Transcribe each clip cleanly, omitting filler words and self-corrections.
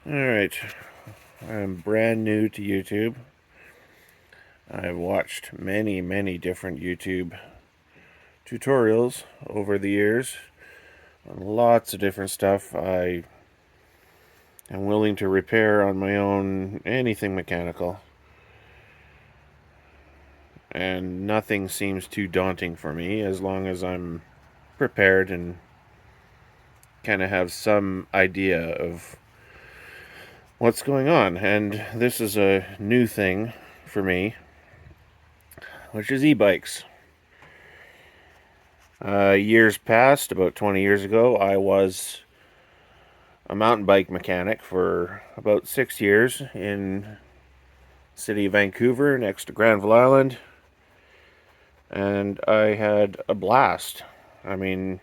Alright, I'm brand new to YouTube. I've watched many different YouTube tutorials over the years on lots of different stuff. I am willing to repair on my own anything mechanical, and nothing seems too daunting for me as long as I'm prepared and kind of have some idea of what's going on. And this is a new thing for me, which is e-bikes. Years past, about 20 years ago, I was a mountain bike mechanic for about 6 years in the city of Vancouver next to Granville Island, and I had a blast. I mean,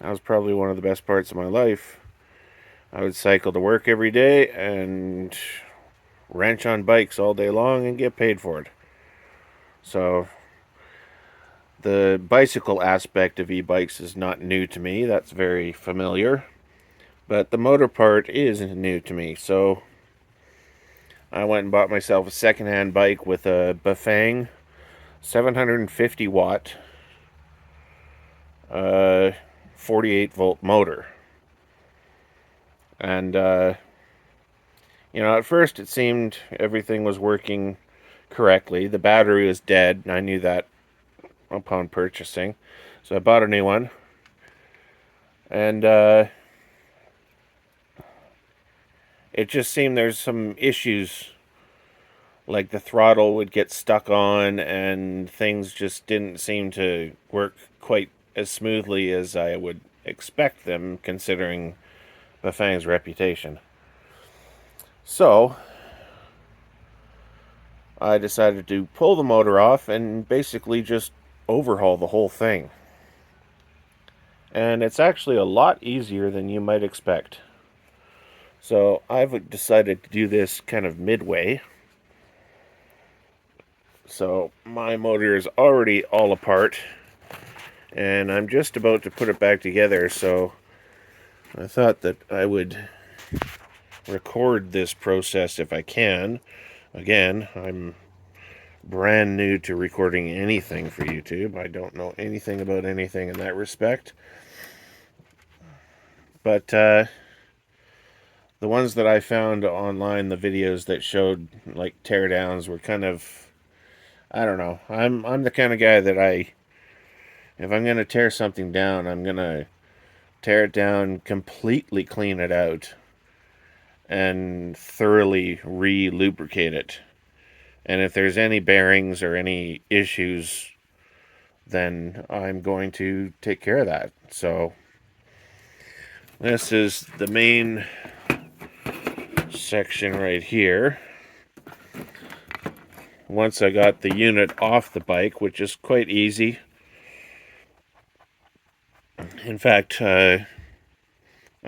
that was probably one of the best parts of my life. I would cycle to work every day and wrench on bikes all day long and get paid for it. So the bicycle aspect of e-bikes is not new to me. That's very familiar. But the motor part is new to me. So I went and bought myself a secondhand bike with a Bafang 750 watt 48 volt motor. And at first it seemed everything was working correctly. The battery was dead, and I knew that upon purchasing. So I bought a new one. And it just seemed there's some issues, like the throttle would get stuck on and things just didn't seem to work quite as smoothly as I would expect them, considering Bafang's reputation. So I decided to pull the motor off and basically just overhaul the whole thing. And it's actually a lot easier than you might expect. So I've decided to do this kind of midway. So my motor is already all apart, and I'm just about to put it back together. So I thought that I would record this process if I can. Again, I'm brand new to recording anything for YouTube. I don't know anything about anything in that respect. But the ones that I found online, the videos that showed like teardowns, were kind of, I don't know. I'm the kind of guy that if I'm gonna tear something down, I'm gonna tear it down, completely clean it out, and thoroughly re-lubricate it. And if there's any bearings or any issues, then I'm going to take care of that. So this is the main section right here. Once I got the unit off the bike, which is quite easy. In fact, I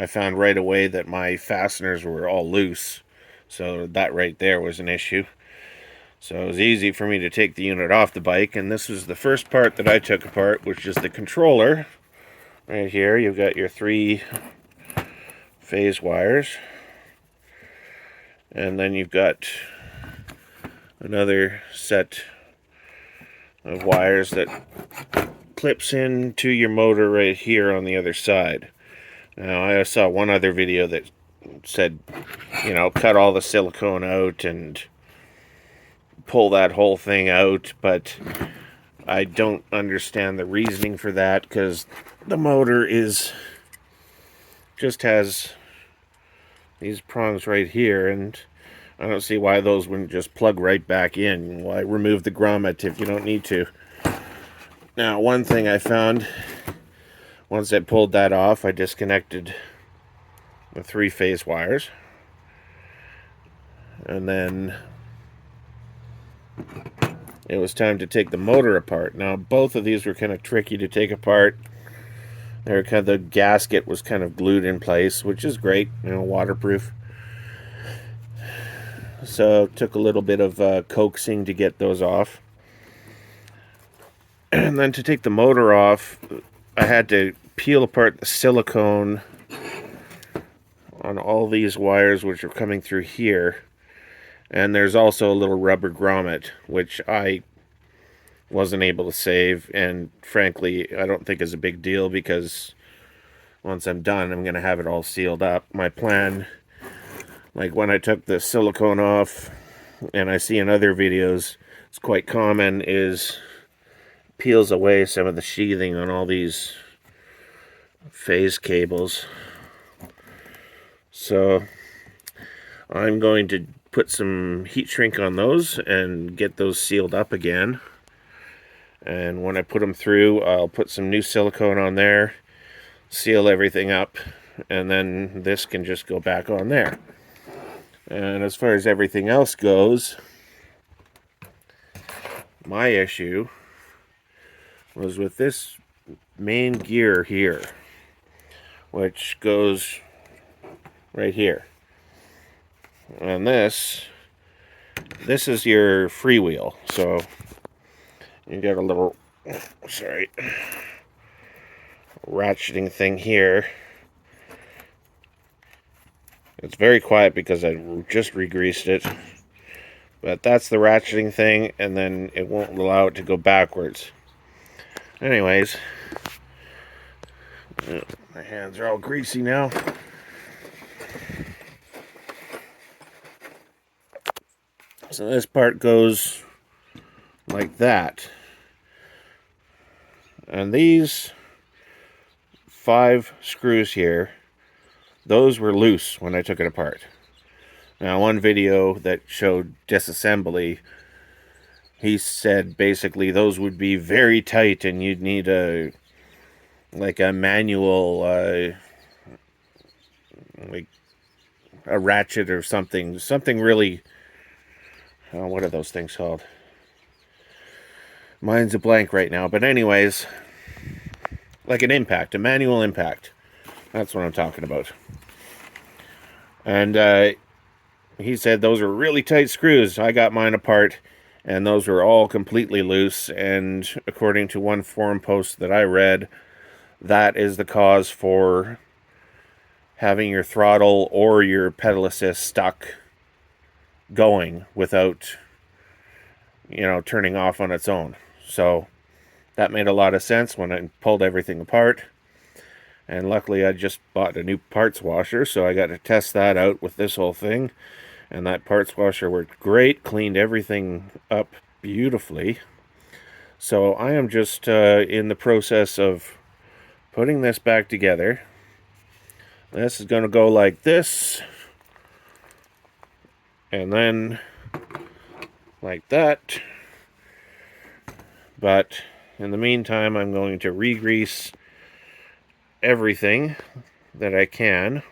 found right away that my fasteners were all loose. So that right there was an issue. So it was easy for me to take the unit off the bike. And this was the first part that I took apart, which is the controller. Right here, you've got your 3 phase wires. And then you've got another set of wires that clips into your motor right here on the other side. Now, I saw one other video that said, cut all the silicone out and pull that whole thing out, but I don't understand the reasoning for that, because the motor just has these prongs right here, and I don't see why those wouldn't just plug right back in. Why remove the grommet if you don't need to? Now, one thing I found, once I pulled that off, I disconnected the 3 phase wires, and then it was time to take the motor apart. Now, both of these were kind of tricky to take apart. The gasket was kind of glued in place, which is great, waterproof. So it took a little bit of coaxing to get those off. And then to take the motor off, I had to peel apart the silicone on all these wires which are coming through here. And there's also a little rubber grommet, which I wasn't able to save, and frankly, I don't think is a big deal because once I'm done, I'm going to have it all sealed up. My plan, like when I took the silicone off, and I see in other videos, it's quite common, is peels away some of the sheathing on all these phase cables. So I'm going to put some heat shrink on those and get those sealed up again. And when I put them through, I'll put some new silicone on there, seal everything up, and then this can just go back on there. And as far as everything else goes, my issue was with this main gear here, which goes right here. And this is your freewheel. So you got a little, sorry, ratcheting thing here. It's very quiet because I just regreased it. But that's the ratcheting thing, and then it won't allow it to go backwards. Anyways, my hands are all greasy now. So this part goes like that. And these 5 screws here, those were loose when I took it apart. Now, one video that showed disassembly, he said basically those would be very tight and you'd need a manual, like a ratchet or something really, what are those things called? Mine's a blank right now, but anyways, like an impact, a manual impact. That's what I'm talking about. And he said those are really tight screws. I got mine apart, and those were all completely loose. And according to one forum post that I read, that is the cause for having your throttle or your pedal assist stuck going without, turning off on its own. So that made a lot of sense when I pulled everything apart. And luckily I just bought a new parts washer, so I got to test that out with this whole thing. And that parts washer worked great, cleaned everything up beautifully. So I am just in the process of putting this back together. This is going to go like this. And then like that. But in the meantime, I'm going to regrease everything that I can.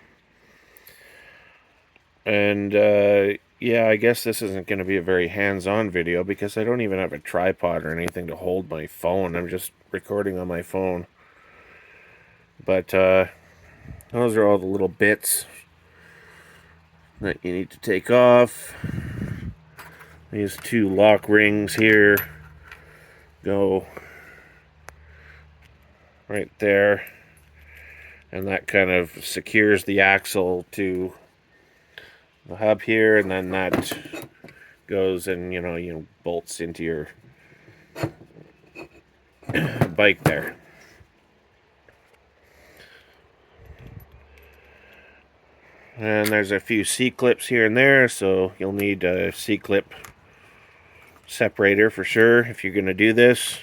And yeah, I guess this isn't going to be a very hands-on video because I don't even have a tripod or anything to hold my phone. I'm just recording on my phone. But those are all the little bits that you need to take off. These 2 lock rings here go right there, and that kind of secures the axle to the hub here, and then that goes and bolts into your bike there. And there's a few C-clips here and there, so you'll need a C-clip separator for sure if you're going to do this.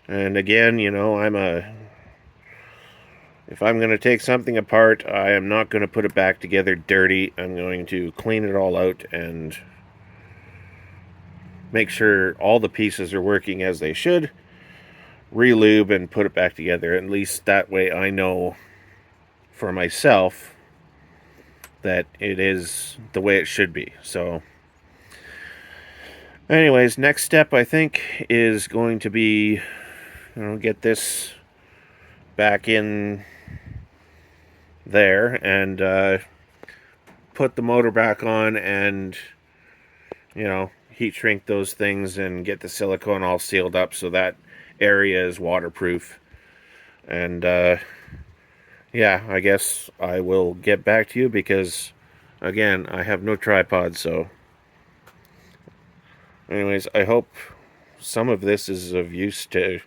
And again, if I'm going to take something apart, I am not going to put it back together dirty. I'm going to clean it all out and make sure all the pieces are working as they should, re-lube and put it back together. At least that way I know for myself that it is the way it should be. So anyways, next step I think is going to be get this back in there and put the motor back on and heat shrink those things and get the silicone all sealed up so that area is waterproof. And yeah, I guess I will get back to you because, again, I have no tripod. So, anyways, I hope some of this is of use to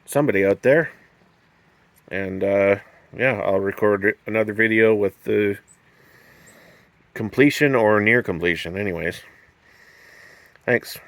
somebody out there. And yeah, I'll record another video with the completion or near completion. Anyways, thanks.